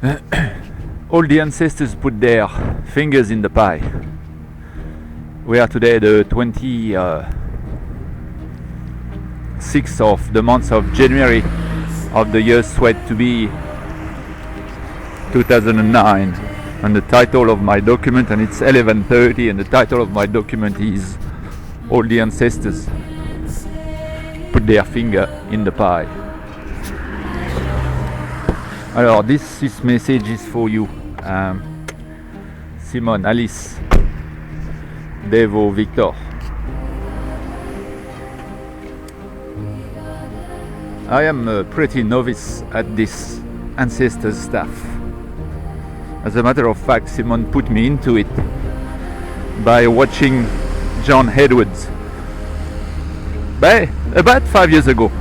All the ancestors put their fingers in the pie. We are today the 26th of the month of January of the year sweat to be 2009, and the title of my document, and it's 11:30, and the title of my document is All the Ancestors Put Their Finger in the Pie. Alors, this message is for you, Simone, Alice, Devo, Victor. I am a pretty novice at this ancestors stuff. As a matter of fact, Simone put me into it by watching John Edwards about 5 years ago.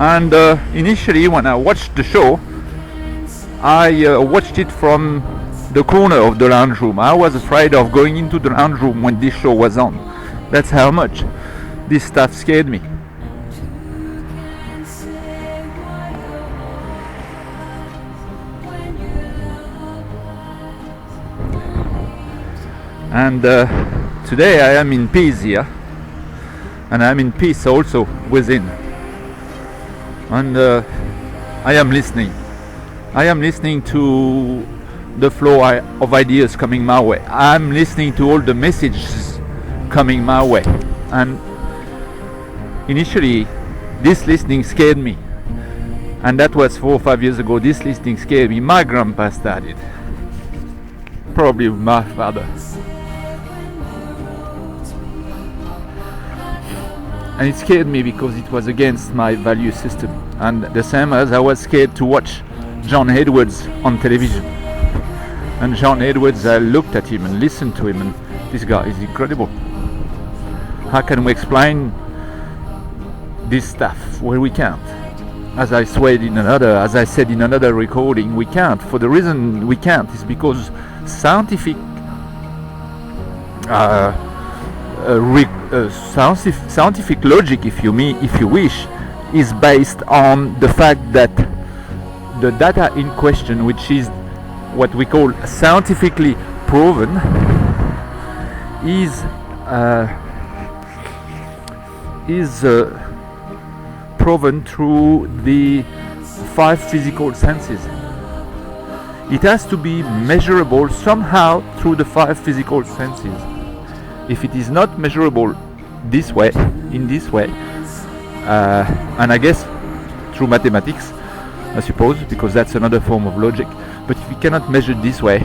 And initially, when I watched the show, I watched it from the corner of the lounge room. I was afraid of going into the lounge room when this show was on. That's how much this stuff scared me. And today I am in peace here, and I am in peace also within. And I am listening to the flow of ideas coming my way. I'm listening to all the messages coming my way. And initially this listening scared me, and that was 4 or 5 years ago. This listening scared me. My grandpa started, probably my father. And it scared me because it was against my value system. And the same as I was scared to watch John Edwards on television. And John Edwards, I looked at him and listened to him, and this guy is incredible. How can we explain this stuff? Well, we can't. As I said in another recording, we can't. For the reason we can't is because scientific scientific logic, if you wish, is based on the fact that the data in question, which is what we call scientifically proven, is proven through the 5 physical senses. It has to be measurable somehow through the 5 physical senses. If it is not measurable in this way, and I guess through mathematics, I suppose, because that's another form of logic, but if we cannot measure it this way,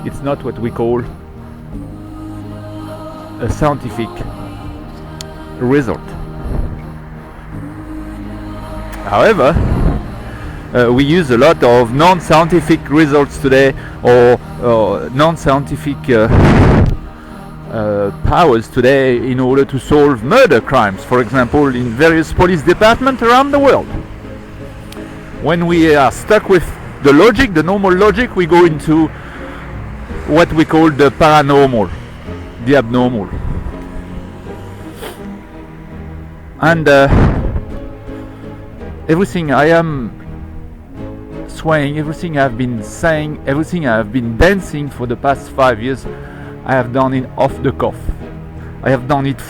it's not what we call a scientific result. However, we use a lot of non-scientific results today, or non-scientific powers today in order to solve murder crimes, for example, in various police departments around the world. When we are stuck with the logic, the normal logic, we go into what we call the paranormal, the abnormal. And everything I am swaying, everything I've been saying, everything I've been dancing for the past 5 years, I have done it off the cuff. I have done it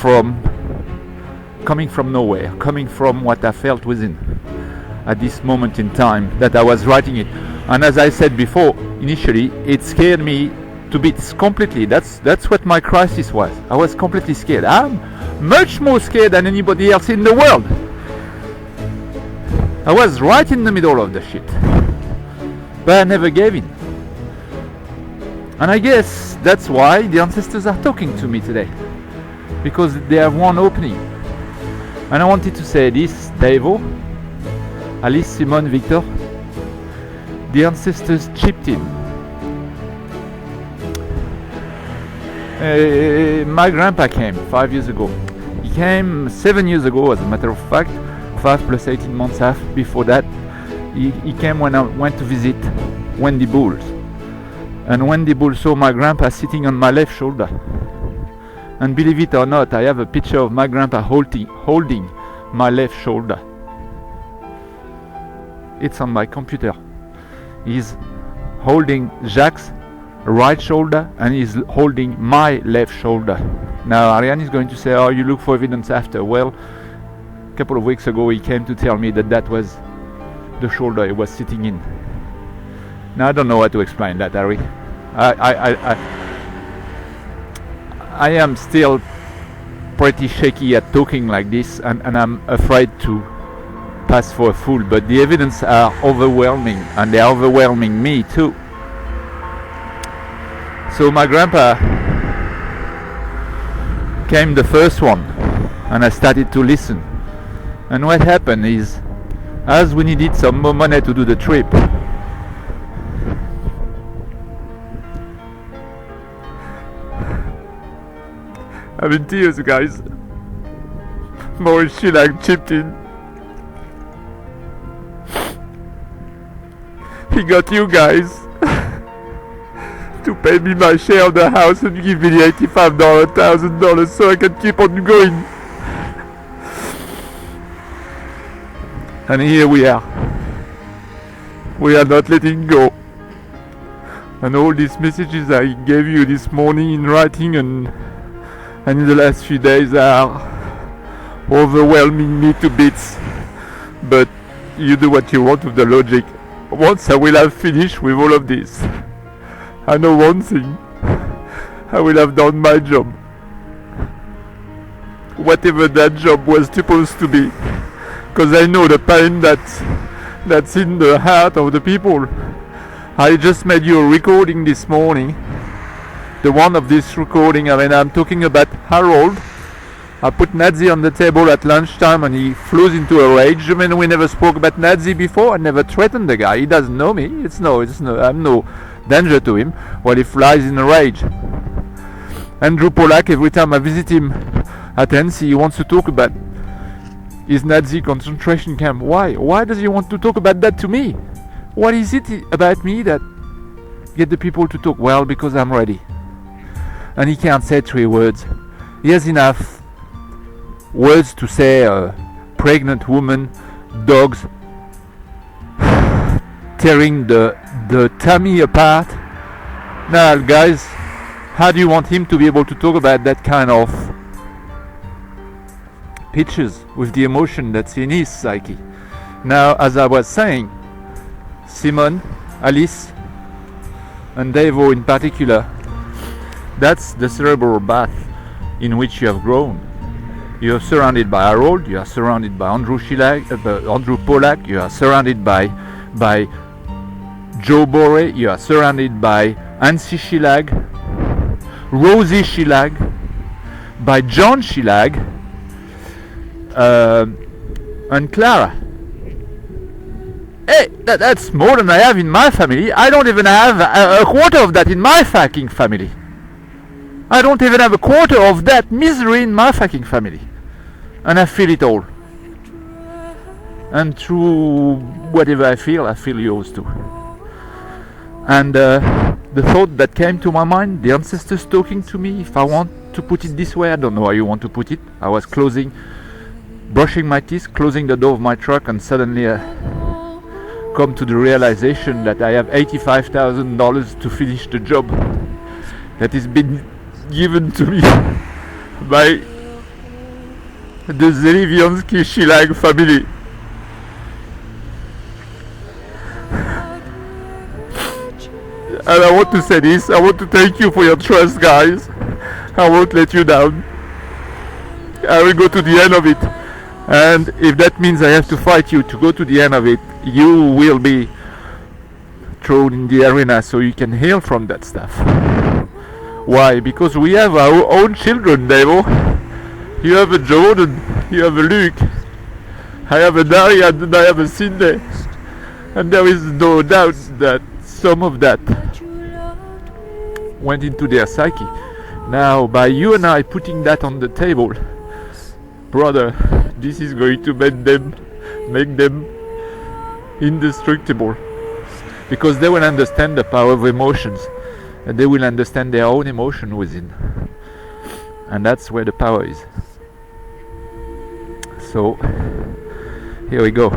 coming from nowhere, coming from what I felt within at this moment in time that I was writing it. And as I said before, initially it scared me to bits completely. That's what my crisis was. I was completely scared. I'm much more scared than anybody else in the world. I was right in the middle of the shit, but I never gave in. And I guess that's why the ancestors are talking to me today, because they have one opening. And I wanted to say this, Devo, Alice, Simone, Victor, the ancestors chipped in. My grandpa came 5 years ago. He came 7 years ago, as a matter of fact, 5 plus 18 months before that. He came when I went to visit Wendy Bulls. And Wendy Bull saw my grandpa sitting on my left shoulder. And believe it or not, I have a picture of my grandpa holding my left shoulder. It's on my computer. He's holding Jacques' right shoulder and he's holding my left shoulder. Now Ariane is going to say, oh, you look for evidence after. Well, a couple of weeks ago he came to tell me that was the shoulder he was sitting in. Now I don't know how to explain that, Harry. I am still pretty shaky at talking like this, and I'm afraid to pass for a fool, but the evidence are overwhelming, and they're overwhelming me too. So my grandpa came the first one, and I started to listen. And what happened is, as we needed some more money to do the trip, I'm in tears, guys. Maurice Schillag chipped in. He got you guys to pay me my share of the house and give me the $85,000 so I can keep on going. And here we are. We are not letting go. And all these messages I gave you this morning in writing and in the last few days are overwhelming me to bits. But you do what you want with the logic. Once I will have finished with all of this, I know one thing: I will have done my job, whatever that job was supposed to be, because I know the pain that's in the heart of the people. I just made you a recording this morning. The one of this recording, I mean, I'm talking about Harold. I put Nazi on the table at lunchtime and he flew into a rage. I mean, we never spoke about Nazi before. I never threatened the guy. He doesn't know me. I'm no danger to him. Well, he flies in a rage. Andrew Pollack, every time I visit him at NC, he wants to talk about his Nazi concentration camp. Why? Why does he want to talk about that to me? What is it about me that get the people to talk? Well, because I'm ready. And he can't say 3 words. He has enough words to say pregnant woman, dogs, tearing the tummy apart. Now, guys, how do you want him to be able to talk about that kind of pictures with the emotion that's in his psyche? Now, as I was saying, Simon, Alice, and Devo in particular, that's the cerebral bath in which you have grown. You are surrounded by Harold, you are surrounded by Andrew Pollack, you are surrounded by Joe Borre, you are surrounded by Ansi Schillag, Rosie Schillag, by John Schillag, and Clara. Hey, that's more than I have in my family. I don't even have a quarter of that in my fucking family. I don't even have a quarter of that misery in my fucking family. And I feel it all. And through whatever I feel yours too. And the thought that came to my mind, the ancestors talking to me, if I want to put it this way, I don't know how you want to put it. I was brushing my teeth, closing the door of my truck, and suddenly come to the realization that I have $85,000 to finish the job that has been given to me by the Zeliviansky Schillag family. And I want to say this, I want to thank you for your trust, guys. I won't let you down. I will go to the end of it. And if that means I have to fight you to go to the end of it, you will be thrown in the arena so you can heal from that stuff. Why? Because we have our own children, Devo. You have a Jordan, you have a Luke, I have a Darian, and I have a Cindy. And there is no doubt that some of that went into their psyche. Now, by you and I putting that on the table, brother, this is going to make them indestructible. Because they will understand the power of emotions. And they will understand their own emotion within. And that's where the power is. So, here we go.